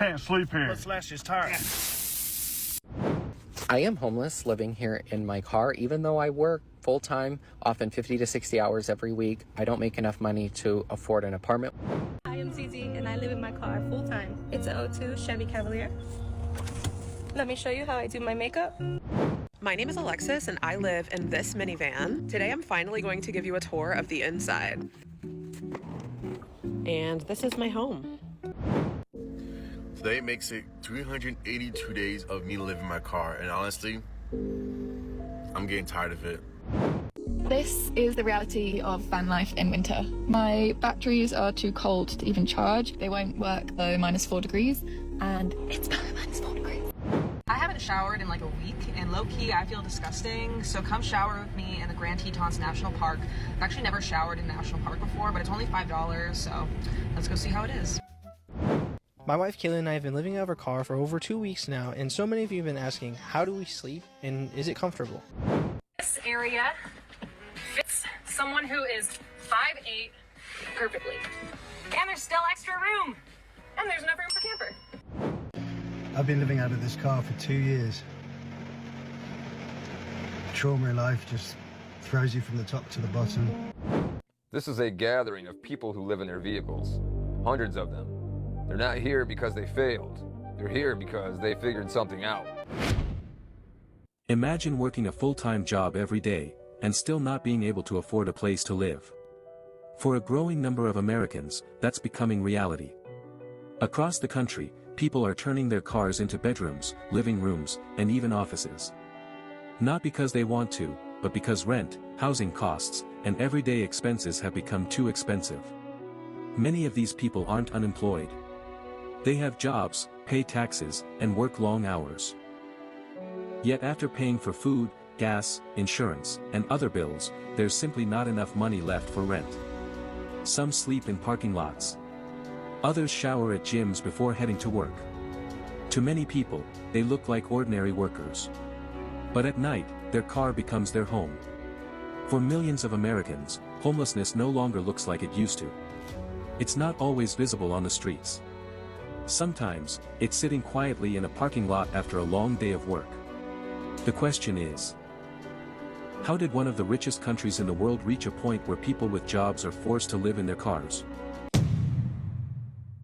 can't sleep here. Let's slash his tire. I am homeless, living here in my car. Even though I work full-time, often 50 to 60 hours every week, I don't make enough money to afford an apartment. I am Zizi, and I live in my car full-time. It's a '02 Chevy Cavalier. Let me show you how I do my makeup. My name is Alexis, and I live in this minivan. Today, I'm finally going to give you a tour of the inside. And this is my home. Today makes it 382 days of me living my car, and honestly, I'm getting tired of it. This is the reality of van life in winter. My batteries are too cold to even charge. They won't work below -4 degrees, and it's below -4 degrees. I haven't showered in like a week, and low-key I feel disgusting, so come shower with me in the Grand Tetons National Park. I've actually never showered in National Park before, but it's only $5, so let's go see how it is. My wife Kayla and I have been living out of our car for over 2 weeks now, and so many of you have been asking, how do we sleep, and is it comfortable? This area fits someone who is 5'8" perfectly. And there's still extra room. And there's enough room for camper. I've been living out of this car for 2 years. Trauma in life just throws you from the top to the bottom. This is a gathering of people who live in their vehicles, hundreds of them. They're not here because they failed. They're here because they figured something out. Imagine working a full-time job every day, and still not being able to afford a place to live. For a growing number of Americans, that's becoming reality. Across the country, people are turning their cars into bedrooms, living rooms, and even offices. Not because they want to, but because rent, housing costs, and everyday expenses have become too expensive. Many of these people aren't unemployed. They have jobs, pay taxes, and work long hours. Yet after paying for food, gas, insurance, and other bills, there's simply not enough money left for rent. Some sleep in parking lots. Others shower at gyms before heading to work. To many people, they look like ordinary workers. But at night, their car becomes their home. For millions of Americans, homelessness no longer looks like it used to. It's not always visible on the streets. Sometimes, it's sitting quietly in a parking lot after a long day of work. The question is, how did one of the richest countries in the world reach a point where people with jobs are forced to live in their cars?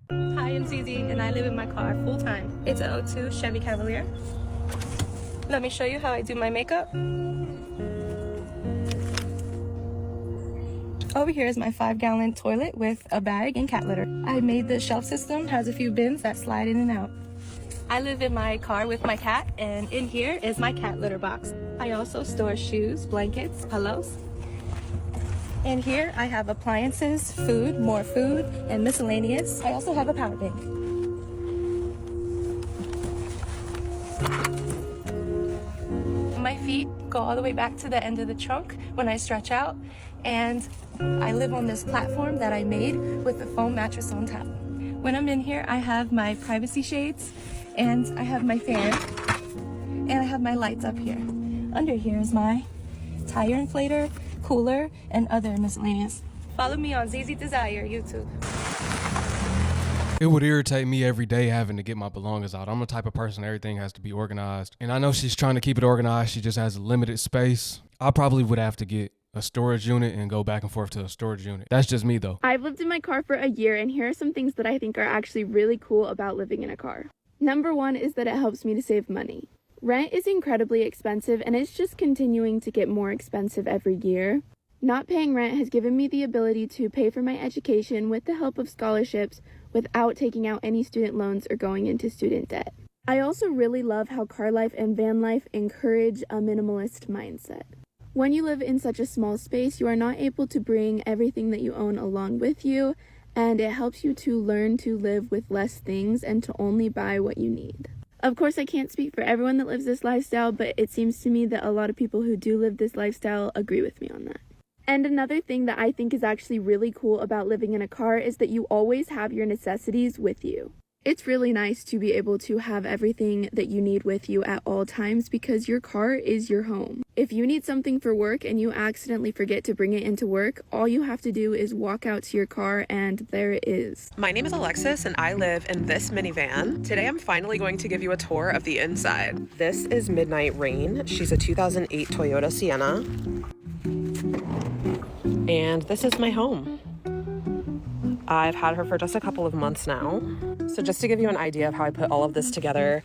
Hi, I'm Zizi, and I live in my car full-time. It's a '02 Chevy Cavalier. Let me show you how I do my makeup. Over here is my 5-gallon toilet with a bag and cat litter. I made the shelf system, has a few bins that slide in and out. I live in my car with my cat, and in here is my cat litter box. I also store shoes, blankets, pillows. And here I have appliances, food, more food, and miscellaneous. I also have a power bank. My feet go all the way back to the end of the trunk when I stretch out, and I live on this platform that I made with a foam mattress on top. When I'm in here, I have my privacy shades, and I have my fan, and I have my lights up here. Under here is my tire inflator, cooler, and other miscellaneous. Follow me on ZZ Desire YouTube. It would irritate me every day having to get my belongings out. I'm the type of person, everything has to be organized. And I know she's trying to keep it organized. She just has a limited space. I probably would have to get a storage unit and go back and forth to a storage unit. That's just me though. I've lived in my car for a year, and here are some things that I think are actually really cool about living in a car. Number one is that it helps me to save money. Rent is incredibly expensive, and it's just continuing to get more expensive every year. Not paying rent has given me the ability to pay for my education with the help of scholarships without taking out any student loans or going into student debt. I also really love how car life and van life encourage a minimalist mindset. When you live in such a small space, you are not able to bring everything that you own along with you, and it helps you to learn to live with less things and to only buy what you need. Of course, I can't speak for everyone that lives this lifestyle, but it seems to me that a lot of people who do live this lifestyle agree with me on that. And another thing that I think is actually really cool about living in a car is that you always have your necessities with you. It's really nice to be able to have everything that you need with you at all times because your car is your home. If you need something for work and you accidentally forget to bring it into work, all you have to do is walk out to your car and there it is. My name is Alexis and I live in this minivan. Today I'm finally going to give you a tour of the inside. This is Midnight Rain. She's a 2008 Toyota Sienna. And this is my home. I've had her for just a couple of months now. So just to give you an idea of how I put all of this together,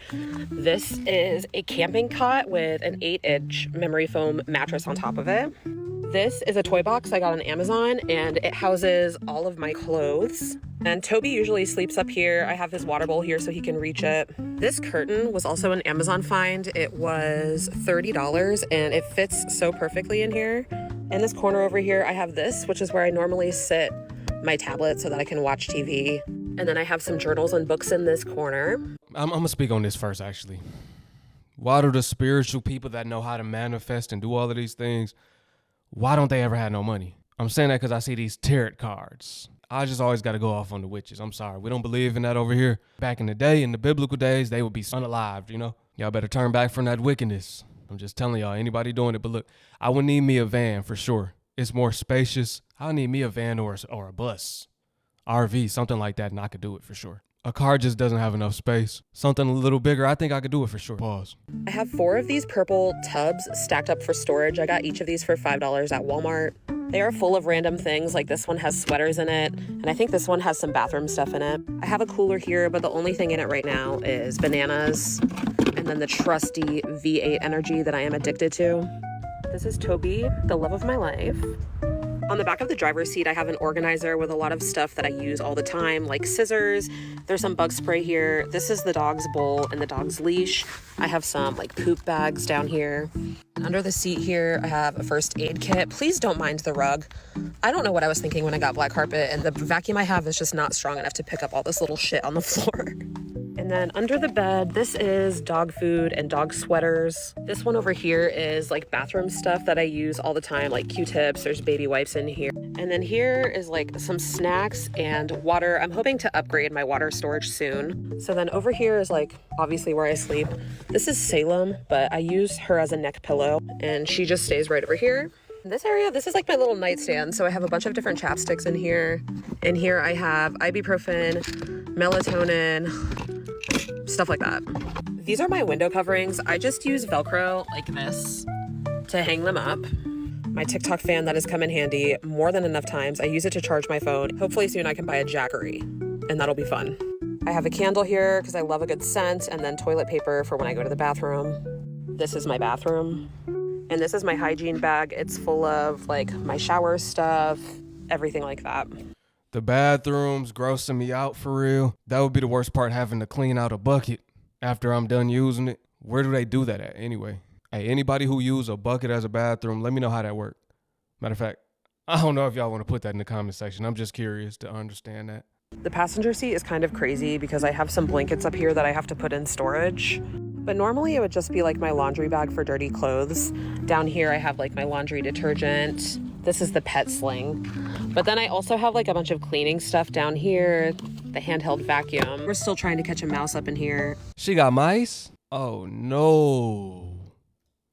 this is a camping cot with an 8-inch memory foam mattress on top of it. This is a toy box I got on Amazon and it houses all of my clothes. And Toby usually sleeps up here. I have his water bowl here so he can reach it. This curtain was also an Amazon find. It was $30 and it fits so perfectly in here. In this corner over here, I have this, which is where I normally sit my tablet so that I can watch TV. And then I have some journals and books in this corner. I'm gonna speak on this first, actually. Why do the spiritual people that know how to manifest and do all of these things, why don't they ever have no money? I'm saying that because I see these tarot cards. I just always got to go off on the witches. I'm sorry. We don't believe in that over here. Back in the day, in the biblical days, they would be unalived, you know? Y'all better turn back from that wickedness. I'm just telling y'all, anybody doing it. But look, I would need me a van for sure. It's more spacious. I need me a van or a bus, RV, something like that, and I could do it for sure. A car just doesn't have enough space. Something a little bigger, I think I could do it for sure. Pause. I have 4 of these purple tubs stacked up for storage. I got each of these for $5 at Walmart. They are full of random things, like this one has sweaters in it, and I think this one has some bathroom stuff in it. I have a cooler here, but the only thing in it right now is bananas, and then the trusty V8 Energy that I am addicted to. This is Toby, the love of my life. On the back of the driver's seat, I have an organizer with a lot of stuff that I use all the time, like scissors. There's some bug spray here. This is the dog's bowl and the dog's leash. I have some like poop bags down here. Under the seat here, I have a first aid kit. Please don't mind the rug. I don't know what I was thinking when I got black carpet, and the vacuum I have is just not strong enough to pick up all this little shit on the floor. And then under the bed, this is dog food and dog sweaters. This one over here is like bathroom stuff that I use all the time, like Q-tips, there's baby wipes in here. And then here is like some snacks and water. I'm hoping to upgrade my water storage soon. So then over here is like obviously where I sleep. This is Salem, but I use her as a neck pillow and she just stays right over here. This area, this is like my little nightstand. So I have a bunch of different chapsticks in here. In here I have ibuprofen, melatonin, stuff like that. These are my window coverings. I just use Velcro like this to hang them up. My Tik-tok fan that has come in handy more than enough times. I use it to charge my phone. Hopefully soon I can buy a Jackery and that'll be fun. I have a candle here because I love a good scent, and then toilet paper for when I go to the bathroom. This is my bathroom. And this is my hygiene bag. It's full of like my shower stuff, everything like that. The bathroom's grossing me out for real. That would be the worst part, having to clean out a bucket after I'm done using it. Where do they do that at anyway? Hey, anybody who use a bucket as a bathroom, let me know how that works. Matter of fact, I don't know if y'all want to put that in the comment section. I'm just curious to understand that. The passenger seat is kind of crazy because I have some blankets up here that I have to put in storage. But normally it would just be like my laundry bag for dirty clothes. Down here I have like my laundry detergent. This is the pet sling. But then I also have like a bunch of cleaning stuff down here, the handheld vacuum. We're still trying to catch a mouse up in here. She got mice? Oh no.